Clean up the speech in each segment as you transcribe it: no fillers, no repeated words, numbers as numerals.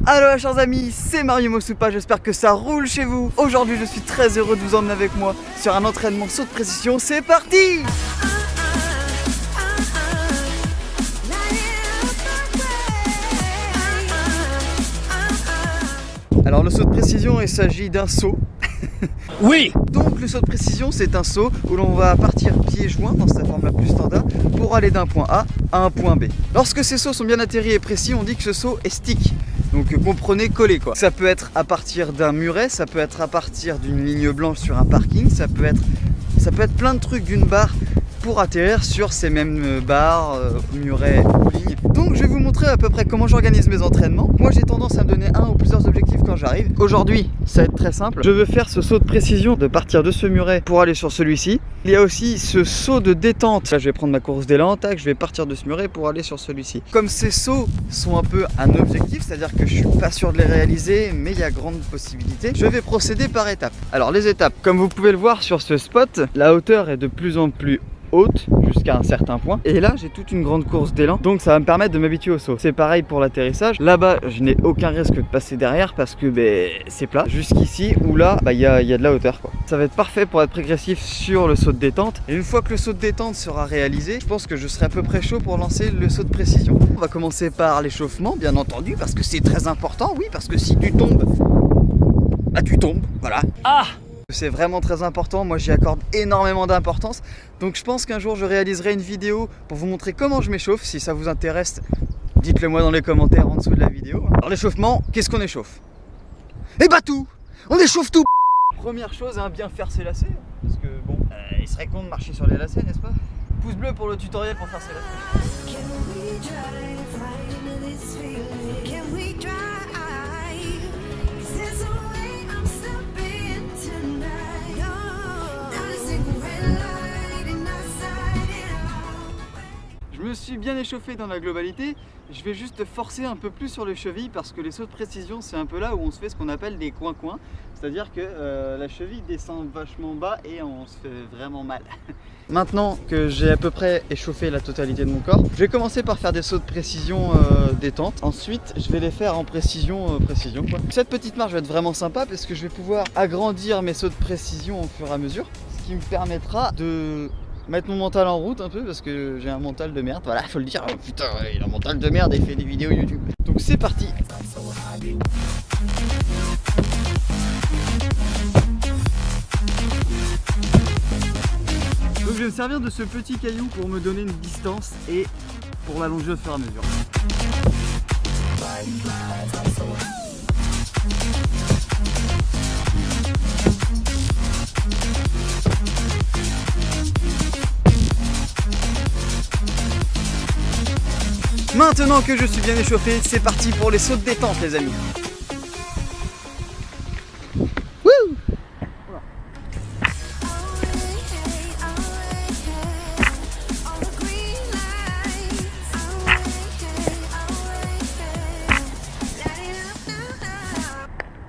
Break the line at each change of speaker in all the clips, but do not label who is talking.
Allo chers amis, c'est Mario Mosupa, j'espère que ça roule chez vous. Aujourd'hui je suis très heureux de vous emmener avec moi sur un entraînement saut de précision, c'est parti! Alors le saut de précision, il s'agit d'un saut.
Oui.
Donc le saut de précision, c'est un saut où l'on va partir pieds joints dans sa forme la plus standard pour aller d'un point A à un point B. Lorsque ces sauts sont bien atterris et précis, on dit que ce saut est stick. Donc comprenez, collé quoi. Ça peut être à partir d'un muret, ça peut être à partir d'une ligne blanche sur un parking, ça peut être plein de trucs d'une barre pour atterrir sur ces mêmes barres, murets ou lignes. Donc je vais vous montrer à peu près comment j'organise mes entraînements. Moi j'ai tendance à me donner un ou plusieurs objectifs quand j'arrive. Aujourd'hui ça va être très simple. Je veux faire ce saut de précision de partir de ce muret pour aller sur celui-ci. Il y a aussi ce saut de détente. Là je vais prendre ma course d'élan, tac, je vais partir de ce muret pour aller sur celui-ci. Comme ces sauts sont un peu un objectif, c'est-à-dire que je suis pas sûr de les réaliser, mais il y a grande possibilité, je vais procéder par étapes. Alors les étapes, comme vous pouvez le voir sur ce spot, la hauteur est de plus en plus haute jusqu'à un certain point et là j'ai toute une grande course d'élan, donc ça va me permettre de m'habituer au saut. C'est pareil pour l'atterrissage, là-bas je n'ai aucun risque de passer derrière parce que c'est plat, jusqu'ici où là il y a de la hauteur quoi. Ça va être parfait pour être progressif sur le saut de détente, et une fois que le saut de détente sera réalisé, je pense que je serai à peu près chaud pour lancer le saut de précision. On va commencer par l'échauffement bien entendu, parce que c'est très important, oui, parce que si tu tombes, bah tu tombes, voilà.
Ah!
C'est vraiment très important, moi j'y accorde énormément d'importance. Donc je pense qu'un jour je réaliserai une vidéo pour vous montrer comment je m'échauffe. Si ça vous intéresse, dites-le moi dans les commentaires en dessous de la vidéo. Alors l'échauffement, qu'est-ce qu'on échauffe? Eh bah tout! On échauffe tout! Première chose, hein, bien faire ses lacets. Parce que bon, il serait con de marcher sur les lacets, n'est-ce pas? Pouce bleu pour le tutoriel pour faire ses lacets. Je me suis bien échauffé dans la globalité, je vais juste forcer un peu plus sur les chevilles parce que les sauts de précision c'est un peu là où on se fait ce qu'on appelle des coins-coins, c'est-à-dire que la cheville descend vachement bas et on se fait vraiment mal. Maintenant que j'ai à peu près échauffé la totalité de mon corps, je vais commencer par faire des sauts de précision détente. Ensuite je vais les faire en précision quoi. Cette petite marche va être vraiment sympa parce que je vais pouvoir agrandir mes sauts de précision au fur et à mesure, ce qui me permettra de mettre mon mental en route un peu parce que j'ai un mental de merde, voilà, faut le dire. Oh, putain, il a un mental de merde et il fait des vidéos YouTube. Donc c'est parti. Donc je vais me servir de ce petit caillou pour me donner une distance et pour l'allonger au fur et à mesure. Maintenant que je suis bien échauffé, c'est parti pour les sauts de détente les amis. Wouh!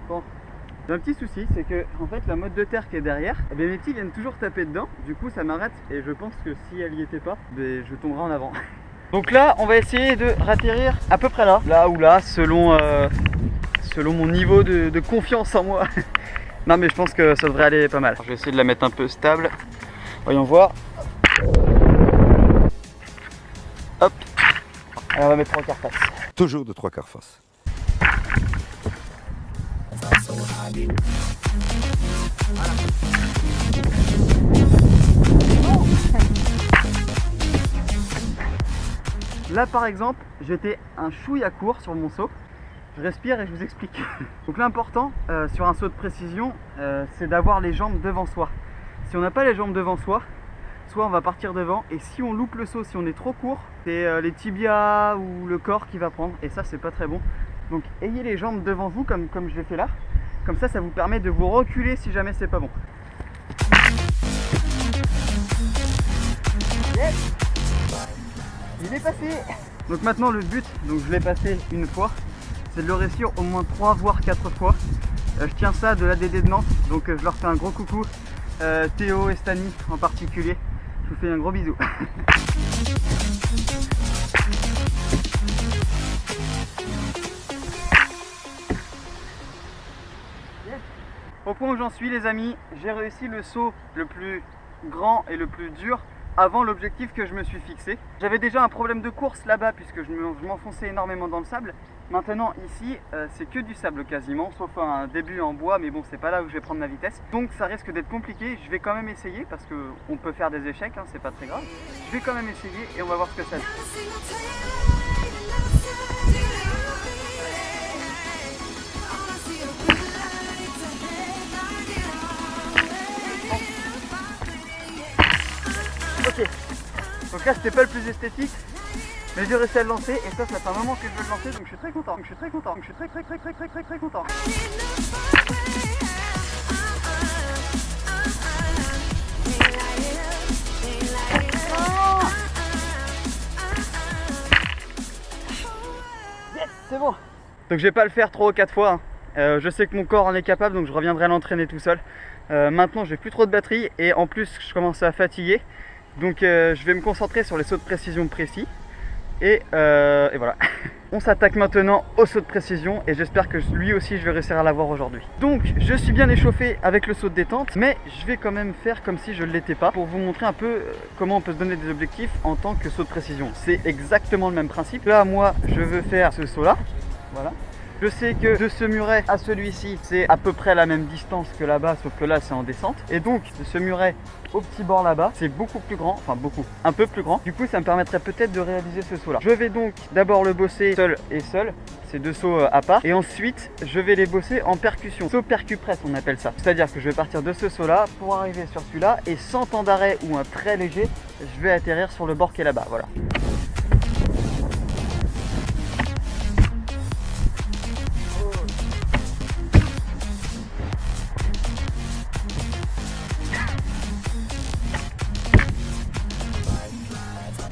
Bon, j'ai un petit souci, c'est que en fait la motte de terre qui est derrière, eh bien, mes petits viennent toujours taper dedans, du coup ça m'arrête et je pense que si elle y était pas, je tomberais en avant. Donc là, on va essayer de ratterrir à peu près là ou là, selon mon niveau de confiance en moi. Non mais je pense que ça devrait aller pas mal. Alors, je vais essayer de la mettre un peu stable. Voyons voir. Hop. Alors, on va mettre 3/4 face.
Toujours de 3/4 face.
Là par exemple, j'étais un chouïa court sur mon saut. Je respire et je vous explique. Donc l'important sur un saut de précision, c'est d'avoir les jambes devant soi. Si on n'a pas les jambes devant soi, soit on va partir devant, et si on loupe le saut, si on est trop court, c'est les tibias ou le corps qui va prendre, et ça c'est pas très bon. Donc ayez les jambes devant vous comme je l'ai fait là. Comme ça vous permet de vous reculer si jamais c'est pas bon. Yes! Il est passé. Donc maintenant le but, donc je l'ai passé une fois, c'est de le réussir au moins 3 voire 4 fois. Je tiens ça de l'ADD de Nantes, donc je leur fais un gros coucou. Théo et Stani en particulier, je vous fais un gros bisou. Au point où j'en suis les amis, j'ai réussi le saut le plus grand et le plus dur avant l'objectif que je me suis fixé. J'avais déjà un problème de course là-bas puisque je m'enfonçais énormément dans le sable. Maintenant ici c'est que du sable quasiment, sauf un début en bois, mais bon c'est pas là où je vais prendre ma vitesse. Donc ça risque d'être compliqué, je vais quand même essayer parce qu'on peut faire des échecs, hein, c'est pas très grave. Je vais quand même essayer et on va voir ce que ça donne. Ok, donc là c'était pas le plus esthétique, mais j'ai réussi à le lancer et ça fait un moment que je veux le lancer, donc je suis très content, je suis très content, je suis très content. Yes, c'est bon. Donc je vais pas le faire 3 ou 4 fois, hein. Je sais que mon corps en est capable, donc je reviendrai à l'entraîner tout seul. Maintenant j'ai plus trop de batterie et en plus je commence à fatiguer. Donc je vais me concentrer sur les sauts de précision précis. Et voilà. On s'attaque maintenant au saut de précision et j'espère que lui aussi je vais réussir à l'avoir aujourd'hui. Donc je suis bien échauffé avec le saut de détente, mais je vais quand même faire comme si je ne l'étais pas pour vous montrer un peu comment on peut se donner des objectifs en tant que saut de précision. C'est exactement le même principe. Là moi je veux faire ce saut là, voilà. Je sais que de ce muret à celui-ci, c'est à peu près la même distance que là-bas, sauf que là c'est en descente. Et donc de ce muret au petit bord là-bas, c'est beaucoup plus grand, enfin beaucoup, un peu plus grand. Du coup ça me permettrait peut-être de réaliser ce saut là. Je vais donc d'abord le bosser seul et seul, ces deux sauts à part. Et ensuite je vais les bosser en percussion, saut percu-presse on appelle ça. C'est-à-dire que je vais partir de ce saut là pour arriver sur celui-là et sans temps d'arrêt ou un très léger, je vais atterrir sur le bord qui est là-bas, voilà.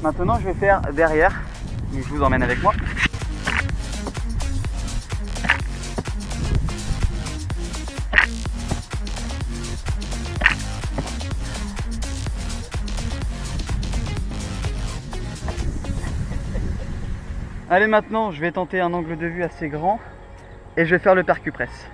Maintenant je vais faire derrière, donc je vous emmène avec moi. Allez maintenant je vais tenter un angle de vue assez grand et je vais faire le percu-presse.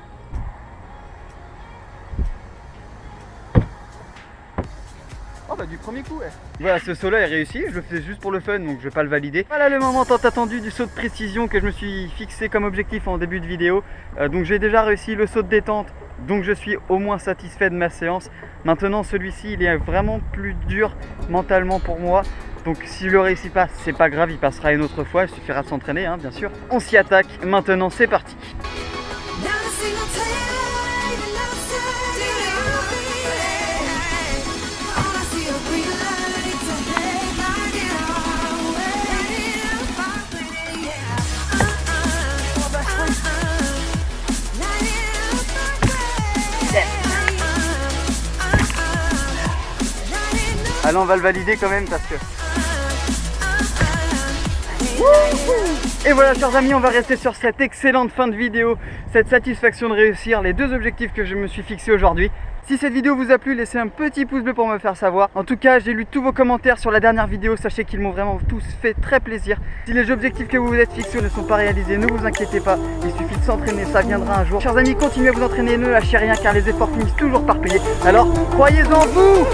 Du premier coup, ouais. Voilà, ce saut là est réussi, je le fais juste pour le fun donc je vais pas le valider. Voilà le moment tant attendu du saut de précision que je me suis fixé comme objectif en début de vidéo. Donc j'ai déjà réussi le saut de détente, donc je suis au moins satisfait de ma séance. Maintenant celui-ci il est vraiment plus dur mentalement pour moi. Donc s'il le réussit pas, c'est pas grave, il passera une autre fois, il suffira de s'entraîner hein, bien sûr. On s'y attaque, maintenant c'est parti. Allez, on va le valider quand même parce que... Et voilà chers amis, on va rester sur cette excellente fin de vidéo, cette satisfaction de réussir les deux objectifs que je me suis fixés aujourd'hui. Si cette vidéo vous a plu, laissez un petit pouce bleu pour me faire savoir. En tout cas, j'ai lu tous vos commentaires sur la dernière vidéo, sachez qu'ils m'ont vraiment tous fait très plaisir. Si les objectifs que vous vous êtes fixés ne sont pas réalisés, ne vous inquiétez pas, il suffit de s'entraîner, ça viendra un jour. Chers amis, continuez à vous entraîner, ne lâchez rien car les efforts finissent toujours par payer. Alors, croyez en vous!